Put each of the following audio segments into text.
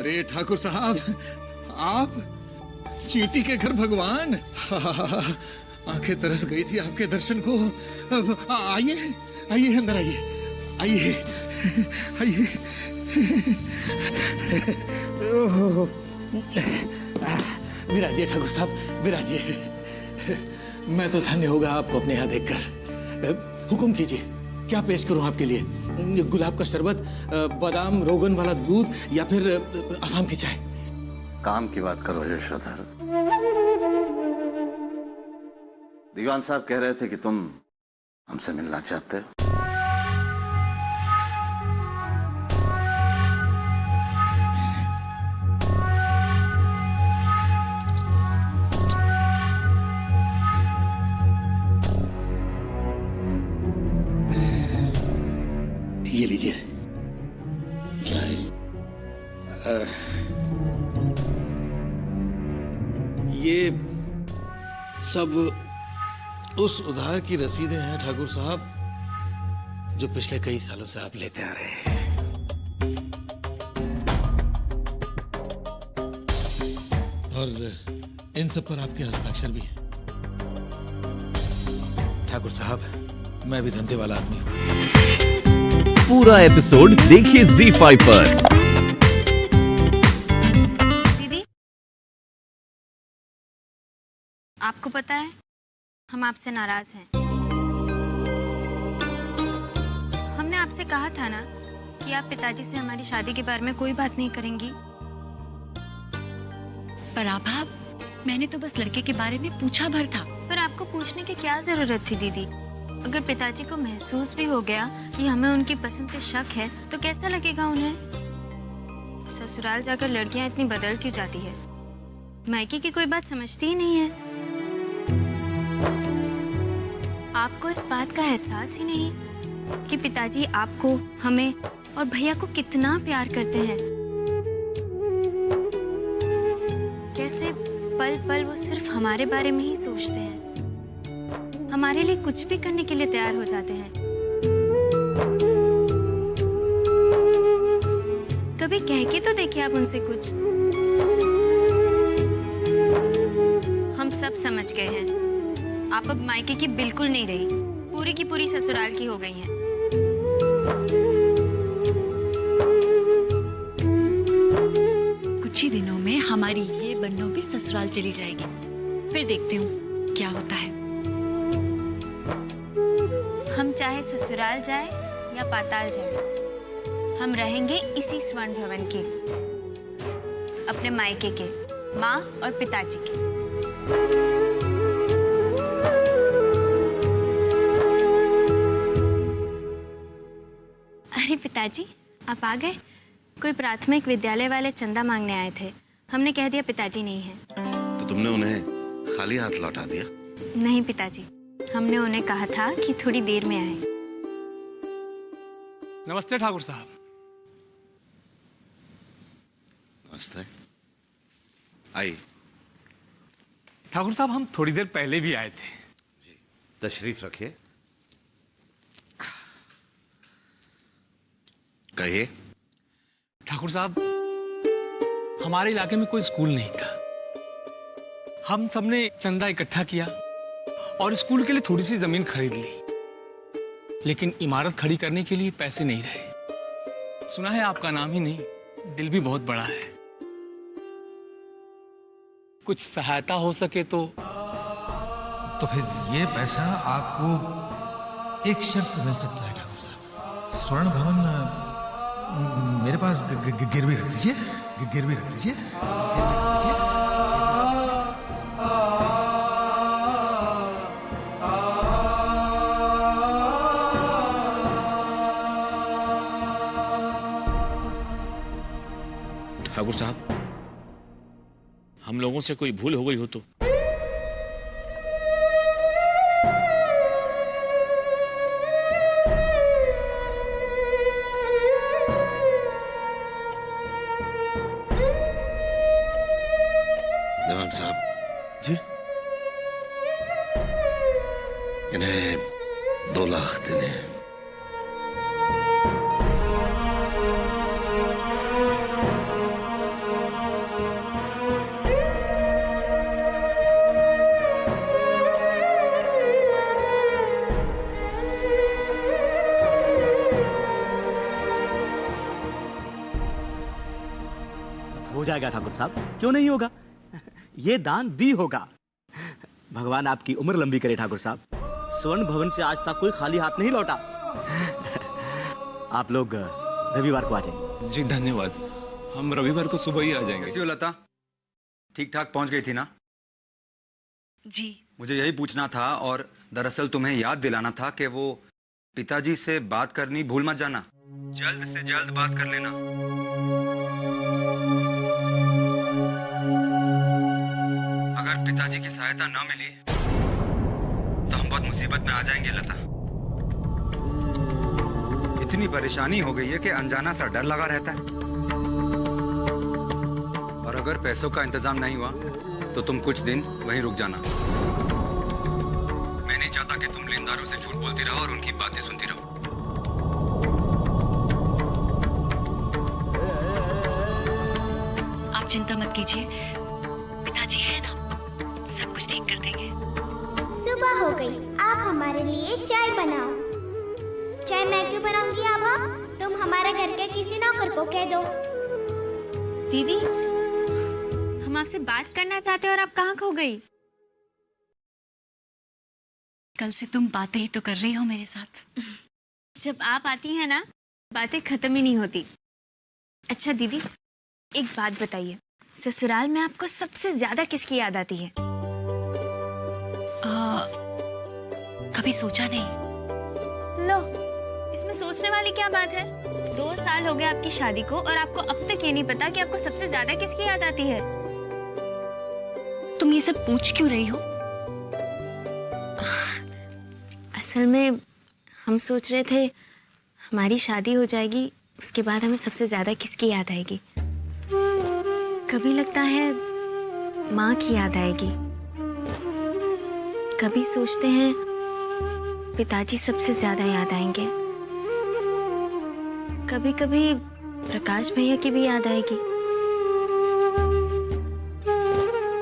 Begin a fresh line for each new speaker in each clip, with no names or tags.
अरे ठाकुर साहब, आप चींटी के घर भगवान। आंखें तरस गई थी आपके दर्शन को। आइए आइए, अंदर आइए, आइए आइए। विराजिए ठाकुर साहब, विराजिए। मैं तो धन्य होगा आपको अपने यहाँ देखकर। हुक्म कीजिए, क्या पेश करूं आपके लिए? गुलाब का शरबत, बादाम रोगन वाला दूध, या फिर अफाम की चाय?
काम की बात करो यशोधर। दीवान साहब कह रहे थे कि तुम हमसे मिलना चाहते हो।
ये लीजिए।
क्या है?
ये सब उस उधार की रसीदें हैं ठाकुर साहब, जो पिछले कई सालों से आप लेते आ रहे हैं। और इन सब पर आपके हस्ताक्षर भी हैं। ठाकुर साहब, मैं भी धंधे वाला आदमी हूं।
पूरा एपिसोड देखिए ZEE5 पर।
दीदी, आपको पता है हम आपसे नाराज हैं। हमने आपसे कहा था ना कि आप पिताजी से हमारी शादी के बारे में कोई बात नहीं करेंगी।
पर आभा, मैंने तो बस लड़के के बारे में पूछा भर था।
पर आपको पूछने की क्या जरूरत थी दीदी? अगर पिताजी को महसूस भी हो गया कि हमें उनकी पसंद पे शक है, तो कैसा लगेगा उन्हें? ससुराल जाकर लड़कियां इतनी बदल क्यों जाती है? मायके की कोई बात समझती ही नहीं है। आपको इस बात का एहसास ही नहीं कि पिताजी आपको, हमें और भैया को कितना प्यार करते हैं। कैसे पल पल वो सिर्फ हमारे बारे में ही सोचते हैं, हमारे लिए कुछ भी करने के लिए तैयार हो जाते हैं। कभी कह के तो देखिए आप उनसे कुछ। हम सब समझ गए हैं, आप अब मायके की बिल्कुल नहीं रही, पूरी की पूरी ससुराल की हो गई हैं।
कुछ ही दिनों में हमारी ये बन्नों भी ससुराल चली जाएगी। फिर देखती हूँ क्या होता है।
हम चाहे ससुराल जाए या पाताल जाए, हम रहेंगे इसी स्वर्ण भवन के, अपने मायके के, माँ और पिताजी के। अरे पिताजी, आप आ गए? कोई प्राथमिक विद्यालय वाले चंदा मांगने आए थे, हमने कह दिया पिताजी नहीं है।
तो तुमने उन्हें खाली हाथ लौटा दिया?
नहीं पिताजी, हमने उन्हें कहा था कि थोड़ी देर में आए।
नमस्ते ठाकुर साहब।
नमस्ते। आइए।
ठाकुर साहब, हम थोड़ी देर पहले भी आए थे।
जी, तशरीफ रखिए। कहिए।
ठाकुर साहब, हमारे इलाके में कोई स्कूल नहीं था। हम सबने चंदा इकट्ठा किया और स्कूल के लिए थोड़ी सी जमीन खरीद ली, लेकिन इमारत खड़ी करने के लिए पैसे नहीं रहे। सुना है आपका नाम ही नहीं, दिल भी बहुत बड़ा है। कुछ सहायता हो सके तो
फिर ये पैसा आपको एक शर्त मिल सकता है ठाकुर साहब। स्वर्ण भवन मेरे पास गिरवी रख दीजिए, गिरवी रख दीजिए, गिरवी रख दीजिए।
ठाकुर साहब, हम लोगों से कोई भूल हो गई हो तो?
दीवान साहब
जी,
इन्हें 2 लाख देने हैं।
जाएगा ठाकुर साहब, क्यों नहीं होगा? ये दान भी होगा। भगवान आपकी उम्र लंबी करे ठाकुर साहब। स्वर्ण भवन से आज तक कोई खाली हाथ नहीं लौटा। आप लोग रविवार को आ जाएंगे।
जी धन्यवाद, हम रविवार को सुबह ही आ जाएंगे।
कैसी हो लता? ठीक ठाक पहुंच गई थी ना?
जी।
मुझे यही पूछना था, और दरअसल तुम्हें याद दिलाना था कि वो पिताजी से बात करनी भूल मत जाना। जल्द से जल्द बात कर लेना। अगर पिताजी की सहायता न मिली तो हम बहुत मुसीबत में आ जाएंगे लता। इतनी परेशानी हो गई है कि अनजाना सा डर लगा रहता है। और अगर पैसों का इंतजाम नहीं हुआ तो तुम कुछ दिन वहीं रुक जाना। मैं नहीं चाहता कि तुम लेनदारों से झूठ बोलती रहो और उनकी बातें सुनती रहो।
आप चिंता मत कीजिए, पिताजी है ना, सब कुछ ठीक कर देंगे।
सुबह हो गई, आप हमारे लिए चाय बनाओ। चाय मैं क्यों बनाऊंगी आभा? तुम हमारे घर के किसी नौकर को कह दो।
दीदी, हम आपसे बात करना चाहते हैं और आप कहाँ खो गई?
कल से तुम बातें ही तो कर रही हो मेरे साथ।
जब आप आती हैं ना, बातें खत्म ही नहीं होती। अच्छा दीदी, एक बात बताइए, ससुराल में आपको सबसे ज्यादा किसकी याद आती है?
कभी सोचा नहीं।
लो, इसमें सोचने वाली क्या बात है? 2 साल हो गए आपकी शादी को और आपको अब तक ये नहीं पता कि आपको सबसे ज्यादा किसकी याद आती है?
तुम ये सब पूछ क्यों रही हो?
असल में हम सोच रहे थे हमारी शादी हो जाएगी, उसके बाद हमें सबसे ज्यादा किसकी याद आएगी? कभी लगता है माँ की याद आएगी, कभी सोचते हैं पिताजी सबसे ज्यादा याद आएंगे, कभी कभी प्रकाश भैया की भी याद आएगी,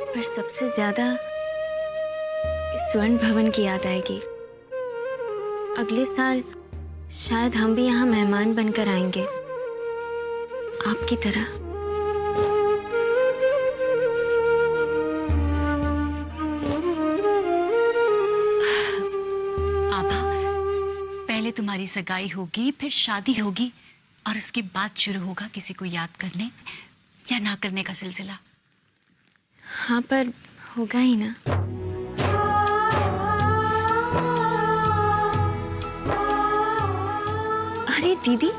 पर सबसे ज्यादा इस स्वर्ण भवन की याद आएगी। अगले साल शायद हम भी यहाँ मेहमान बनकर आएंगे, आपकी तरह।
पहले तुम्हारी सगाई होगी, फिर शादी होगी, और उसके बाद शुरू होगा किसी को याद करने या ना करने का सिलसिला।
हाँ, पर होगा ही ना। अरे दीदी,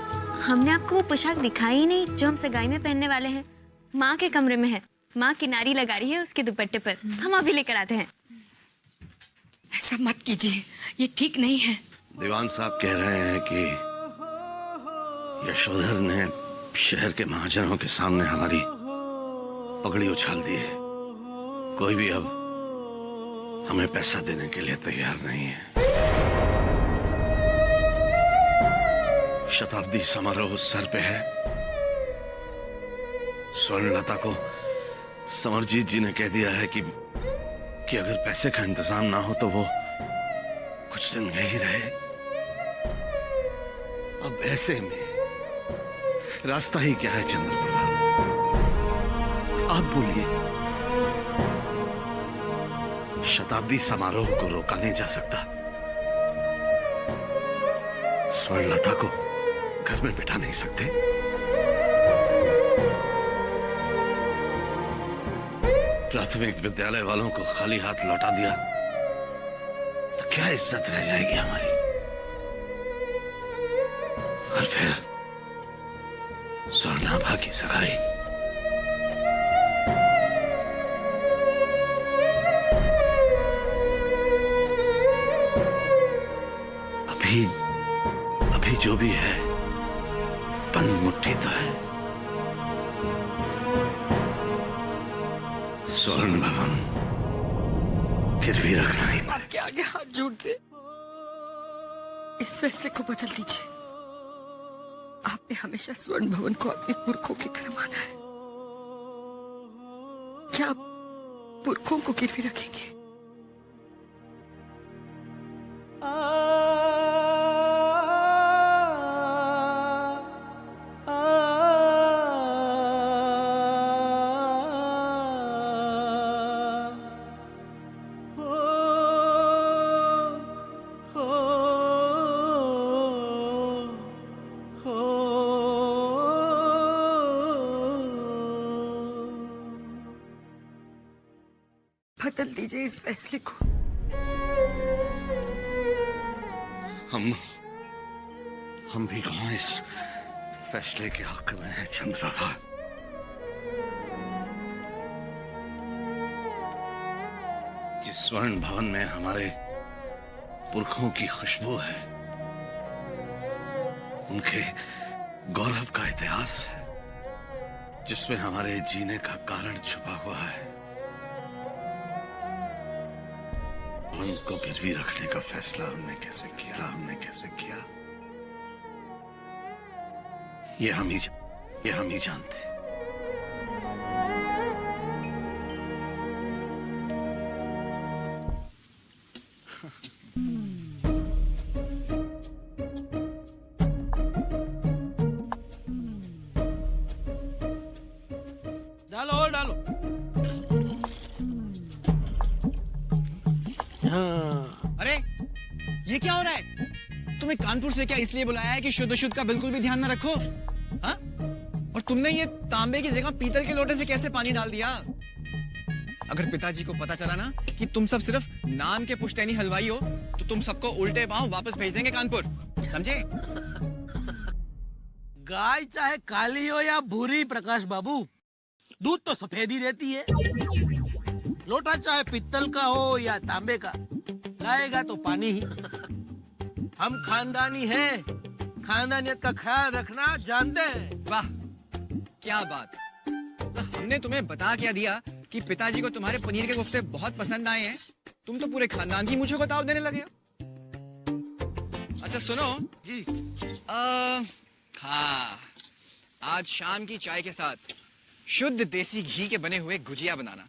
हमने आपको वो पोशाक दिखाई ही नहीं जो हम सगाई में पहनने वाले हैं। माँ के कमरे में है, माँ किनारी लगा रही है उसके दुपट्टे पर। हम अभी लेकर आते हैं।
ऐसा मत कीजिए, ये ठीक नहीं है।
दीवान साहब कह रहे हैं कि यशोधर ने शहर के महाजनों के सामने हमारी पगड़ी उछाल दी है। कोई भी अब हमें पैसा देने के लिए तैयार नहीं है। शताब्दी समारोह सर पे है। स्वर्णलता को समरजीत जी ने कह दिया है कि अगर पैसे का इंतजाम ना हो तो वो कुछ दिन यही रहे। अब ऐसे में रास्ता ही क्या है चंद्रप्रभा? आप बोलिए। शताब्दी समारोह को रोका नहीं जा सकता, स्वर्णलता को घर में बिठा नहीं सकते। प्राथमिक विद्यालय वालों को खाली हाथ लौटा दिया तो क्या इज्जत रह जाएगी हमारी? और फिर स्वर्णाभा की सगाई। अभी जो भी है बंद मुट्ठी तो है। स्वर्ण भवन गिरवी रखना ही पड़ेगा।
आपके आगे हाथ जोड़ दे, इस फैसले को बदल दीजिए। आपने हमेशा स्वर्ण भवन को अपने पुरखों की तरह माना है, क्या आप पुरखों को गिरवी रखेंगे? बदल दीजिए इस फैसले को।
हम भी कहाँ इस फैसले के हक में है चंद्रप्रभा। जिस स्वर्ण भवन में हमारे पुरखों की खुशबू है, उनके गौरव का इतिहास है, जिसमें हमारे जीने का कारण छुपा हुआ है, उनको गिरवी रखने का फैसला हमने कैसे किया ये हम ही जानते हैं।
डालो। हाँ।
अरे ये क्या हो रहा है? तुम्हें कानपुर से क्या इसलिए बुलाया है कि शुद्ध का बिल्कुल भी ध्यान न रखो? हाँ? और तुमने ये तांबे की जगह पीतल के लोटे से कैसे पानी डाल दिया? अगर पिताजी को पता चला ना कि तुम सब सिर्फ नाम के पुश्तैनी हलवाई हो, तो तुम सबको उल्टे पांव वापस भेज देंगे कानपुर, समझे?
गाय चाहे काली हो या भूरी प्रकाश बाबू, दूध तो सफेद ही देती है। लोटा चाहे पित्तल का हो या तांबे का, लाएगा तो पानी ही। हम खानदानी हैं, खानदानियत का ख्याल रखना जानते हैं।
वाह क्या बात। तो हमने तुम्हें बता क्या दिया कि पिताजी को तुम्हारे पनीर के कोफ्ते बहुत पसंद आए हैं, तुम तो पूरे खानदान की मुझे को ताव देने लगे हो। अच्छा सुनो
जी,
हाँ, आज शाम की चाय के साथ शुद्ध देसी घी के बने हुए गुजिया बनाना।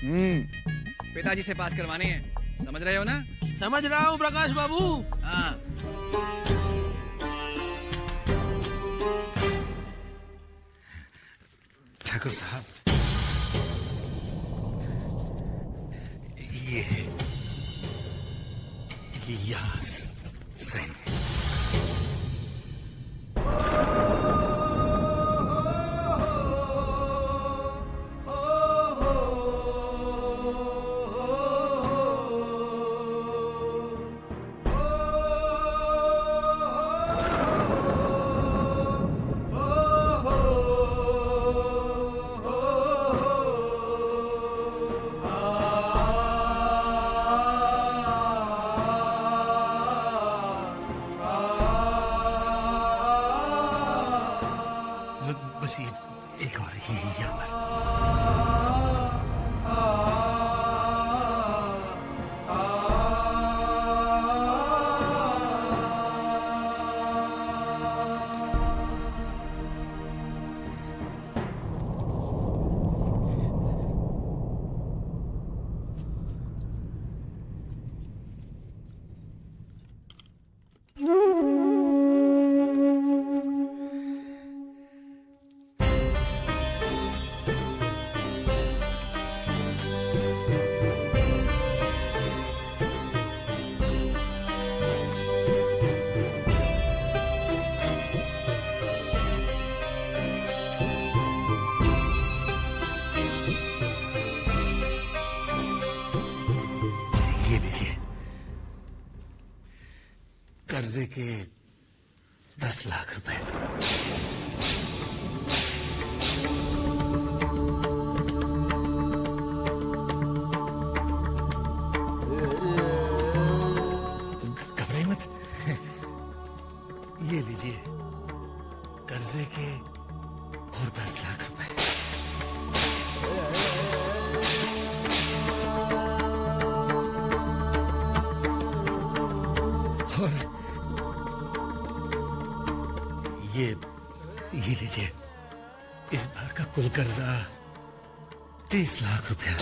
पिताजी से पास करवाने हैं, समझ रहे हो ना?
समझ रहा हूँ प्रकाश बाबू।
हाँ।
ठाकुर साहब, ये यहाँ सही। बस ये एक और ही यहाँ पर। कर्जे के 10 लाख रुपए। घबराइए मत, ये लीजिए कर्जे के और 10 लाख रुपए। और ये लीजिए, इस बार का कुल कर्जा 30 लाख रुपया।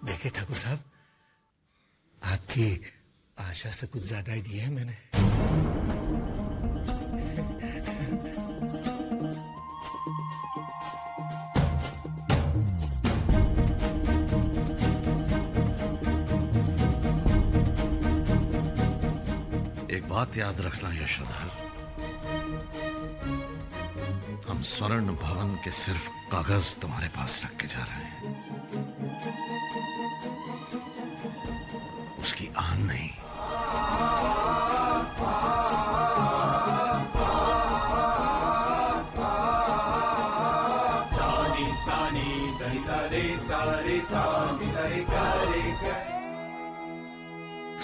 देखिए ठाकुर साहब, आपकी आशा से कुछ ज्यादा ही दिए हैं मैंने।
बात याद रखना यशोधर, हम स्वर्ण भवन के सिर्फ कागज तुम्हारे पास रख के जा रहे हैं, उसकी आन नहीं।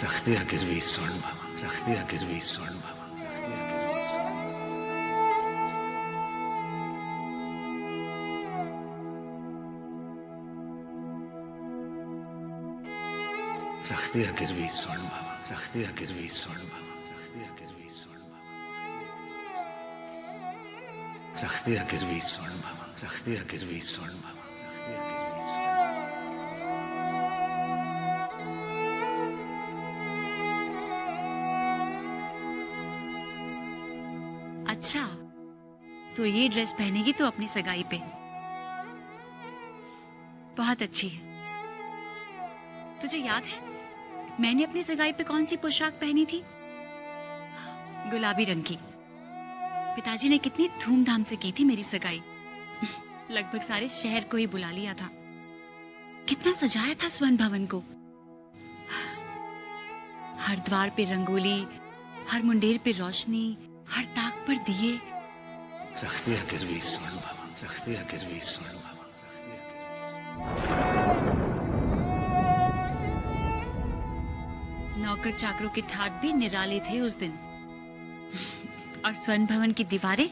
रख दिया गिरवी स्वर्ण भवन, रख दिया गिरवी स्वर्ण भवन, रख दिया गिरवी स्वर्ण भवन, रख दिया गिरवी स्वर्ण भवन, रख दिया गिरवी स्वर्ण भवन, रख दिया गिरवी स्वर्ण भवन, रख दिया गिरवी स्वर्ण भवन।
अच्छा, तो ये ड्रेस पहनेगी तो अपनी सगाई पे? बहुत अच्छी है। तुझे याद है मैंने अपनी सगाई पे कौन सी पोशाक पहनी थी? गुलाबी रंग की। पिताजी ने कितनी धूमधाम से की थी मेरी सगाई। लगभग सारे शहर को ही बुला लिया था। कितना सजाया था स्वर्ण भवन को। हर द्वार पे रंगोली, हर मुंडेर पे रोशनी, हर ताक पर दिए।
रख दिया गिरवी स्वर्ण भवन, रख दिया गिरवी स्वर्ण भवन, रख दिया गिरवी।
नौकर चाकरों के ठाट भी निराले थे उस दिन। और स्वर्ण भवन की दीवारें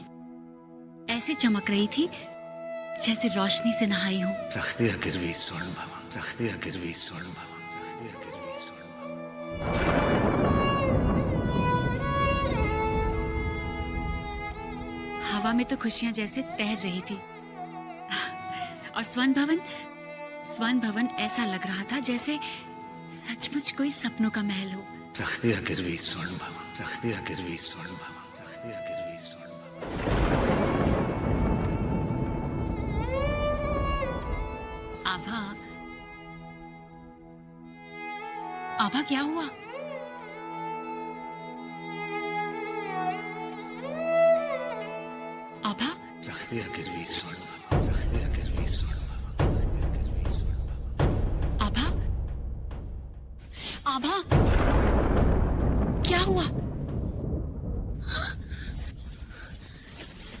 ऐसे चमक रही थी जैसे रोशनी से नहाई हूं।
रख दिया गिरवी स्वर्ण भवन, रख दिया गिरवी स्वर्ण भवन, रख दिया गिरवी स्वर्ण भवन।
हवा में तो खुशियां जैसे तैर रही थी। और स्वर्ण भवन ऐसा लग रहा था जैसे सचमुच कोई सपनों का महल हो।
रख दिया गिरवी स्वर्ण भवन, रख दिया गिरवी स्वर्ण भवन, रख दिया गिरवी स्वर्ण भवन।
आभा, आभा क्या हुआ? आभा,
रख दिया गिरवी स्वर्ण भवन, रख दिया गिरवी स्वर्ण भवन, रख दिया गिरवी स्वर्ण भवन।
आभा, आभा, क्या हुआ?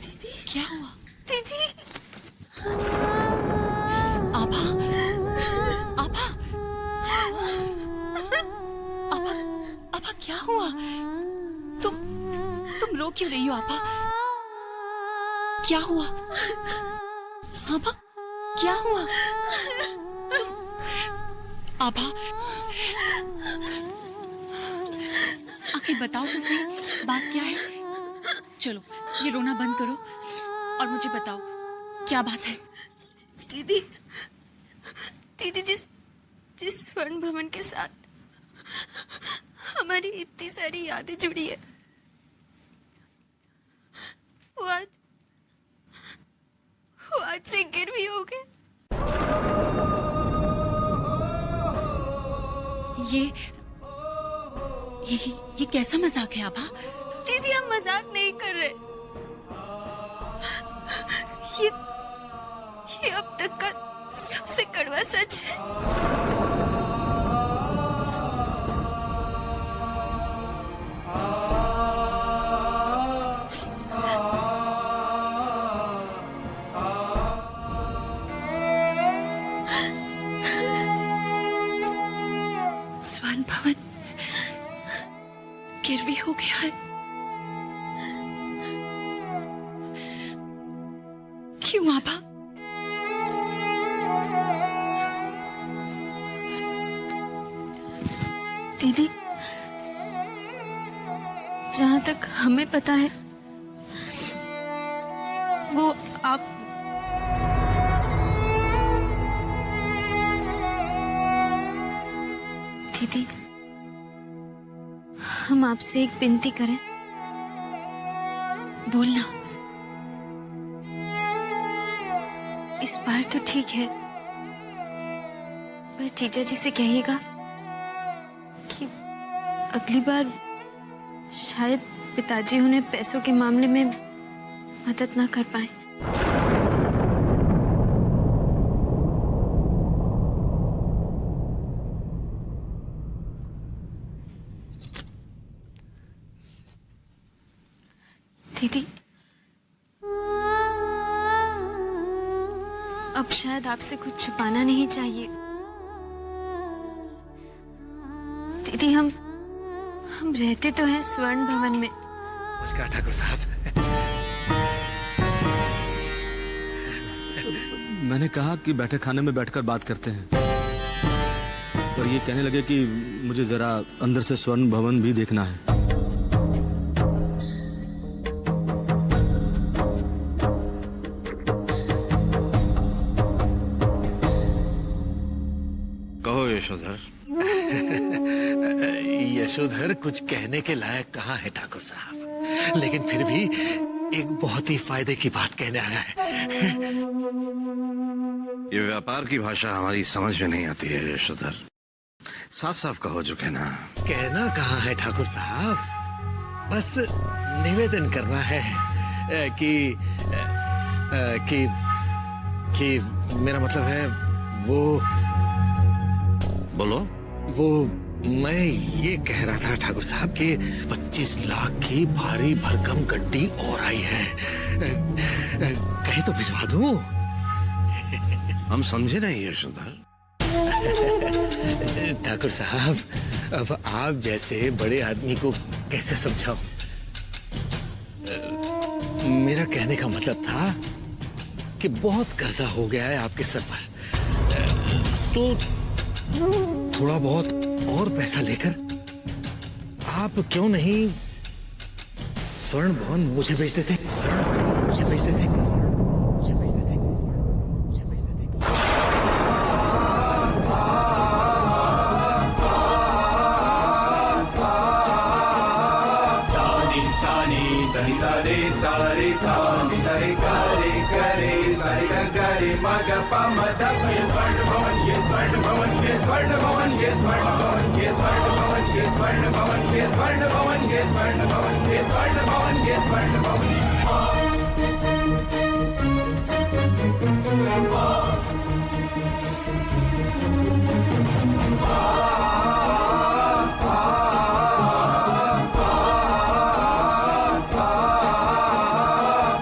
दीदी, क्या हुआ? दीदी, आभा, आभा, आभा, आभा, क्या हुआ? तुम रो क्यों रही हो आभा? क्या हुआ? आभा, क्या हुआ? आभा, आखिर बताओ तो सही, बात क्या है? चलो, ये रोना बंद करो और मुझे बताओ क्या बात है?
दीदी, दीदी जिस स्वर्ण भवन के साथ हमारी इतनी सारी यादें जुड़ी है, वो आज से गिरवी हो गए।
ये कैसा मजाक है आभा?
दीदी, हम मजाक नहीं कर रहे। ये अब तक का सबसे कड़वा सच है।
स्वर्ण भवन गिरवी हो गया है। क्यों आभा?
दीदी, जहां तक हमें पता है वो आप दीदी, हम आपसे एक विनती करें।
बोलना।
इस बार तो ठीक है, पर जीजा जी से कहिएगा कि अगली बार शायद पिताजी उन्हें पैसों के मामले में मदद ना कर पाए। दीदी, अब शायद आपसे कुछ छुपाना नहीं चाहिए। दीदी, हम रहते तो हैं स्वर्ण भवन में।
नमस्कार ठाकुर साहब।
मैंने कहा कि बैठे खाने में बैठकर बात करते हैं, और ये कहने लगे कि मुझे जरा अंदर से स्वर्ण भवन भी देखना है।
कहो यशोधर।
यशोधर कुछ कहने के लायक कहाँ है ठाकुर साहब, लेकिन फिर भी एक बहुत ही फायदे की बात कहने आया है।
ये व्यापार की भाषा हमारी समझ में नहीं आती है यशोधर। साफ साफ कहो जो कहना।
कहना कहाँ है ठाकुर साहब, बस निवेदन करना है कि मेरा मतलब है वो
बोलो।
वो मैं ये कह रहा था ठाकुर साहब कि 25 लाख की भारी भरकम गड्डी और आई है, कहीं तो भिजवा दूं?
हम समझे नहीं यशोधर।
ठाकुर साहब, अब आप जैसे बड़े आदमी को कैसे समझाऊं? मेरा कहने का मतलब था कि बहुत कर्जा हो गया है आपके सर पर, तो थोड़ा बहुत और पैसा लेकर आप क्यों नहीं स्वर्ण भवन मुझे बेच देते? स्वर्ण भवन मुझे बेच देते? मुझे बेच देते? मुझे बेच देते?
सानी सानी धनी सारे सारे सानी सारे करे करे सारे करे मग पम दप ये स्वर्ण भवन ये स्वर्ण भवन ये स्वर्ण भवन ये स्वर्ण भवन ये स्वर्ण भवन ये स्वर्ण भवन ये स्वर्ण भवन ये स्वर्ण भवन ये स्वर्ण भवन ये स्वर्ण भवन।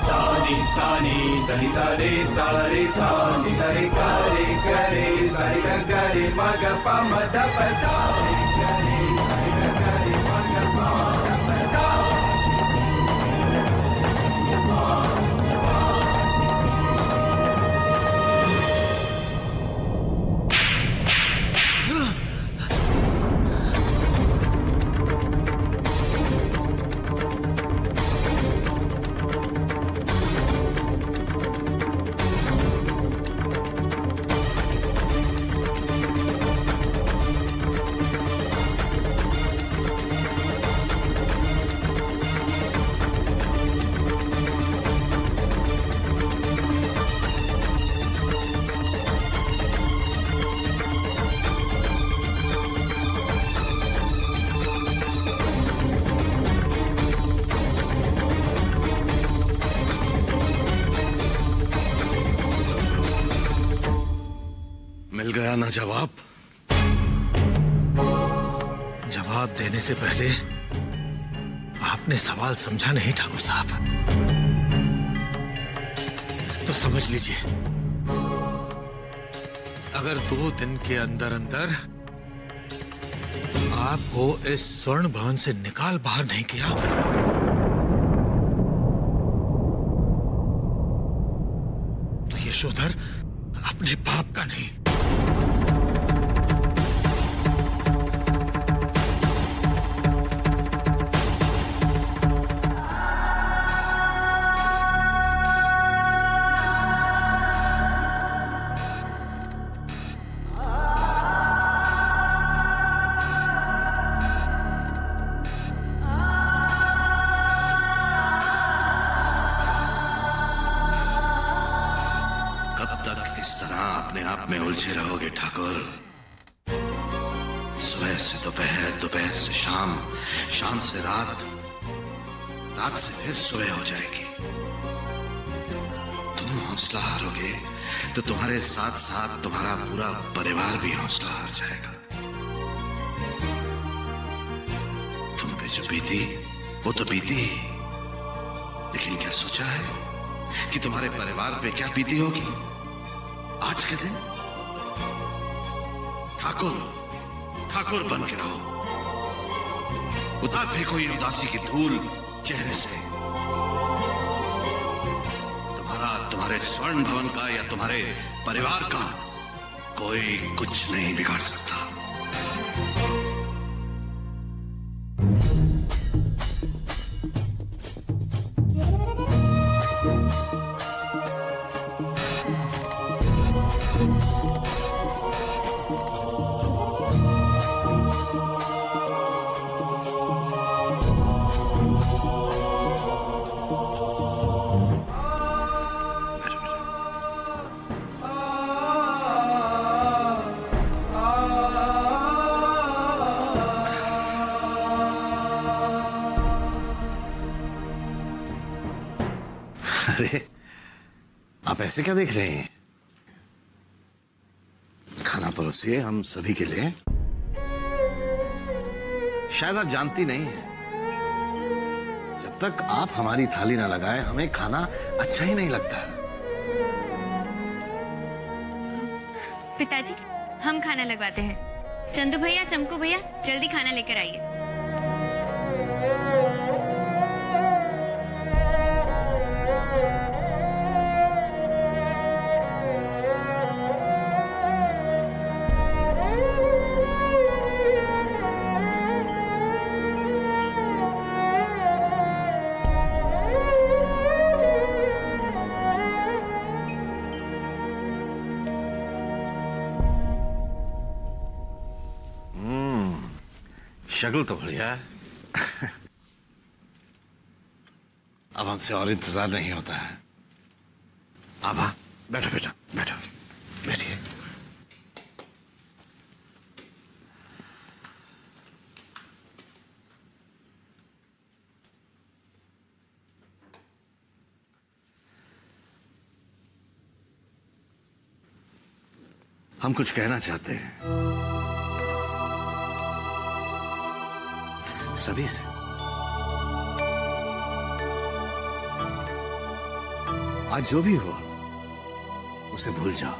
सानी सानी धनी सारे सारे सानी सारे करे करे सारे करे मग पम दप सारे करे सारे करे मग पम दप सा।
मिल गया ना जवाब? जवाब देने से पहले आपने सवाल समझा नहीं ठाकुर साहब, तो समझ लीजिए, अगर 2 दिन के अंदर अंदर आपको इस स्वर्ण भवन से निकाल बाहर नहीं किया तो यशोधर अपने बाप का नहीं,
इस तरह अपने आप में उलझे रहोगे ठाकुर? सुबह से दोपहर, दोपहर से शाम, शाम से रात,
रात से फिर सुबह हो जाएगी। तुम हौसला हारोगे तो तुम्हारे साथ साथ तुम्हारा पूरा परिवार भी हौसला हार जाएगा। तुम पे जो बीती वो तो बीती ही, लेकिन क्या सोचा है कि तुम्हारे परिवार पे क्या बीती होगी आज के दिन? ठाकुर बन के रहो, उतार फेंको ये उदासी की धूल चेहरे से। तुम्हारे स्वर्ण भवन का या तुम्हारे परिवार का कोई कुछ नहीं बिगाड़ सकता। अरे आप ऐसे क्या देख रहे हैं? खाना परोसिए हम सभी के लिए। शायद आप जानती नहीं है, जब तक आप हमारी थाली ना लगाए हमें खाना अच्छा ही नहीं लगता।
पिताजी, हम खाना लगवाते हैं। चंदू भैया, चमकू भैया, जल्दी खाना लेकर आइए।
शक्ल तो बढ़िया है। अब हमसे और इंतजार नहीं होता है। आभा, बैठो बेटा, बैठो, बैठिए। हम कुछ कहना चाहते हैं सभी से। आज जो भी हुआ उसे भूल जाओ।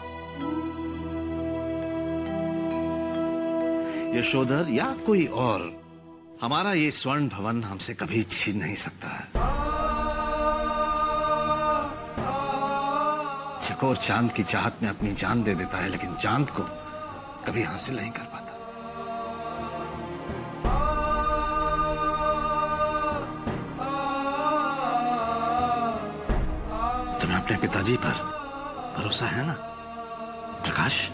यशोधर या कोई और हमारा ये स्वर्ण भवन हमसे कभी छीन नहीं सकता है। चकोर चांद की चाहत में अपनी जान दे देता है, लेकिन चांद को कभी हासिल नहीं कर पाता। तुम्हें अपने पिताजी पर भरोसा है ना प्रकाश?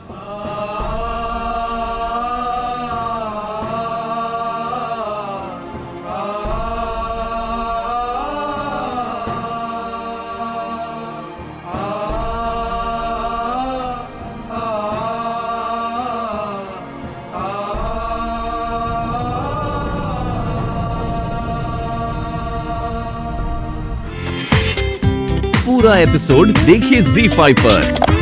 पूरा एपिसोड देखिए ZEE5 पर।